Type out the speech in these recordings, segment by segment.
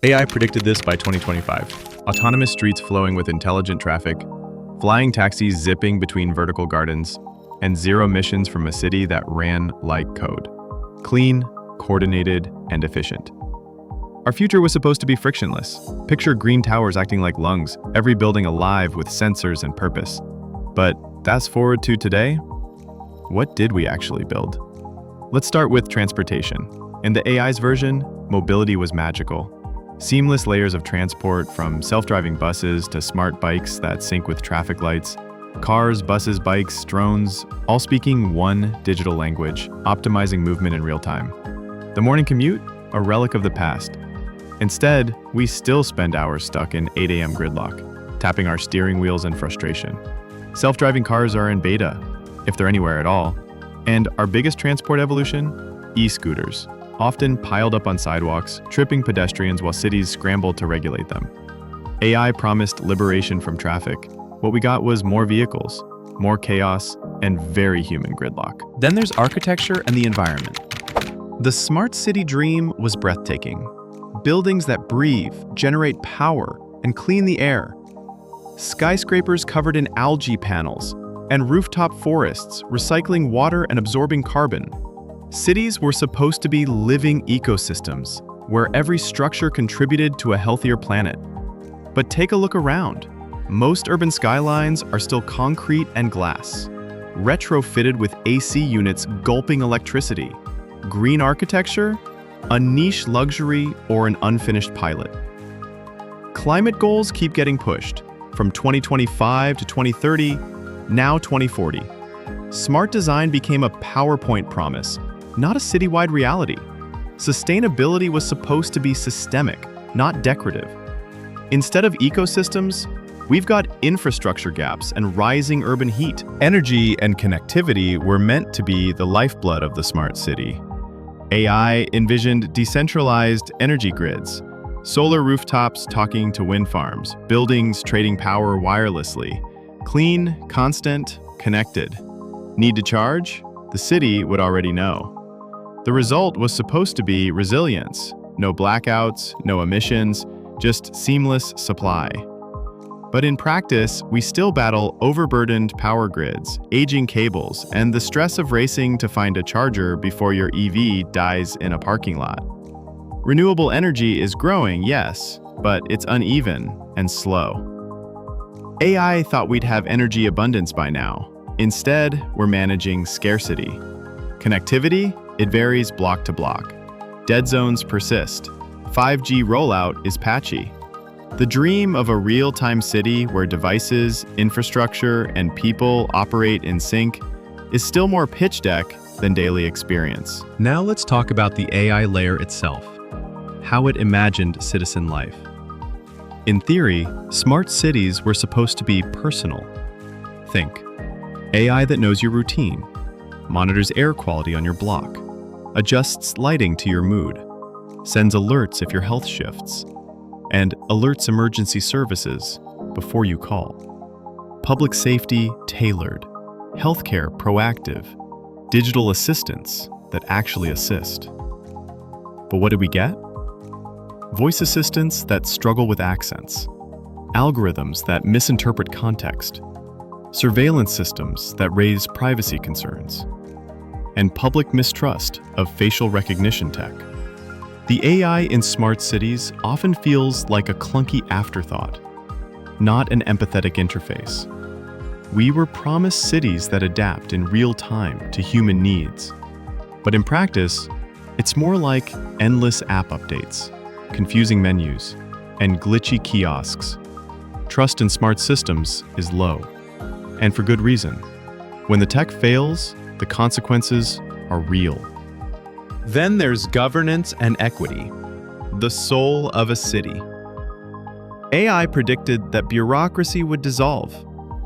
AI predicted this by 2025. Autonomous streets flowing with intelligent traffic, flying taxis zipping between vertical gardens, and zero emissions from a city that ran like code. Clean, coordinated, and efficient. Our future was supposed to be frictionless. Picture green towers acting like lungs, every building alive with sensors and purpose. But fast forward to today, what did we actually build? Let's start with transportation. In the AI's version, mobility was magical. Seamless layers of transport from self-driving buses to smart bikes that sync with traffic lights. Cars, buses, bikes, drones, all speaking one digital language, optimizing movement in real time. The morning commute, a relic of the past. Instead, we still spend hours stuck in 8 a.m. gridlock, tapping our steering wheels in frustration. Self-driving cars are in beta, if they're anywhere at all. And our biggest transport evolution? E-scooters, often piled up on sidewalks, tripping pedestrians while cities scramble to regulate them. AI promised liberation from traffic. What we got was more vehicles, more chaos, and very human gridlock. Then there's architecture and the environment. The smart city dream was breathtaking. Buildings that breathe, generate power, and clean the air. Skyscrapers covered in algae panels, and rooftop forests recycling water and absorbing carbon. Cities were supposed to be living ecosystems, where every structure contributed to a healthier planet. But take a look around. Most urban skylines are still concrete and glass, retrofitted with AC units gulping electricity. Green architecture? A niche luxury or an unfinished pilot. Climate goals keep getting pushed, from 2025 to 2030, now 2040. Smart design became a PowerPoint promise, not a citywide reality. Sustainability was supposed to be systemic, not decorative. Instead of ecosystems, we've got infrastructure gaps and rising urban heat. Energy and connectivity were meant to be the lifeblood of the smart city. AI envisioned decentralized energy grids, solar rooftops talking to wind farms, buildings trading power wirelessly. Clean, constant, connected. Need to charge? The city would already know. The result was supposed to be resilience. No blackouts, no emissions, just seamless supply. But in practice, we still battle overburdened power grids, aging cables, and the stress of racing to find a charger before your EV dies in a parking lot. Renewable energy is growing, yes, but it's uneven and slow. AI thought we'd have energy abundance by now. Instead, we're managing scarcity. Connectivity? It varies block to block. Dead zones persist. 5G rollout is patchy. The dream of a real-time city where devices, infrastructure, and people operate in sync is still more pitch deck than daily experience. Now let's talk about the AI layer itself, how it imagined citizen life. In theory, smart cities were supposed to be personal. Think, AI that knows your routine, monitors air quality on your block, adjusts lighting to your mood, sends alerts if your health shifts, and alerts emergency services before you call. Public safety tailored, healthcare proactive, digital assistants that actually assist. But what did we get? Voice assistants that struggle with accents, algorithms that misinterpret context, surveillance systems that raise privacy concerns, and public mistrust of facial recognition tech. The AI in smart cities often feels like a clunky afterthought, not an empathetic interface. We were promised cities that adapt in real time to human needs. But in practice, it's more like endless app updates, confusing menus, and glitchy kiosks. Trust in smart systems is low, and for good reason. When the tech fails, the consequences are real. Then there's governance and equity, the soul of a city. AI predicted that bureaucracy would dissolve.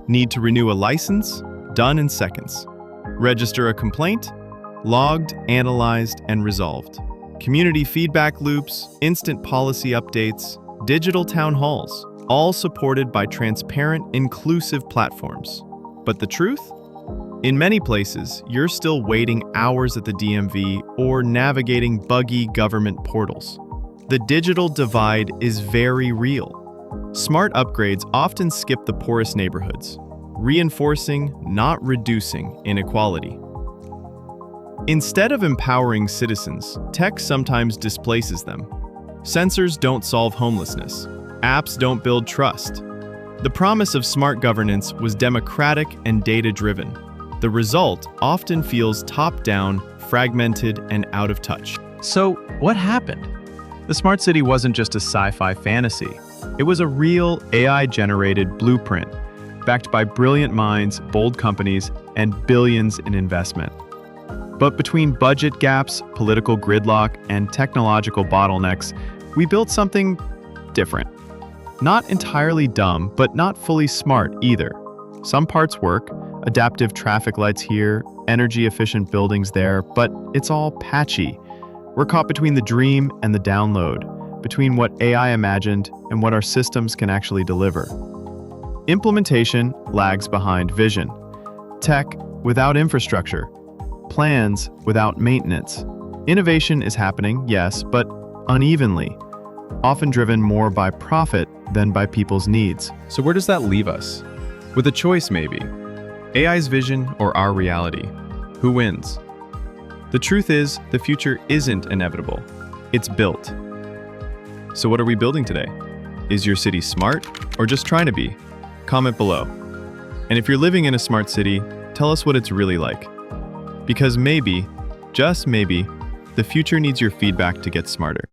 Need to renew a license? Done in seconds. Register a complaint? Logged, analyzed, and resolved. Community feedback loops, instant policy updates, digital town halls, all supported by transparent, inclusive platforms. But the truth? In many places, you're still waiting hours at the DMV or navigating buggy government portals. The digital divide is very real. Smart upgrades often skip the poorest neighborhoods, reinforcing, not reducing, inequality. Instead of empowering citizens, tech sometimes displaces them. Sensors don't solve homelessness. Apps don't build trust. The promise of smart governance was democratic and data-driven. The result often feels top-down, fragmented, and out of touch. So, what happened? The smart city wasn't just a sci-fi fantasy. It was a real AI-generated blueprint, backed by brilliant minds, bold companies, and billions in investment. But between budget gaps, political gridlock, and technological bottlenecks, we built something different. Not entirely dumb, but not fully smart either. Some parts work, adaptive traffic lights here, energy-efficient buildings there, but it's all patchy. We're caught between the dream and the download, between what AI imagined and what our systems can actually deliver. Implementation lags behind vision. Tech without infrastructure. Plans without maintenance. Innovation is happening, yes, but unevenly, often driven more by profit than by people's needs. So where does that leave us? With a choice, maybe. AI's vision or our reality? Who wins? The truth is, the future isn't inevitable. It's built. So what are we building today? Is your city smart or just trying to be? Comment below. And if you're living in a smart city, tell us what it's really like. Because maybe, just maybe, the future needs your feedback to get smarter.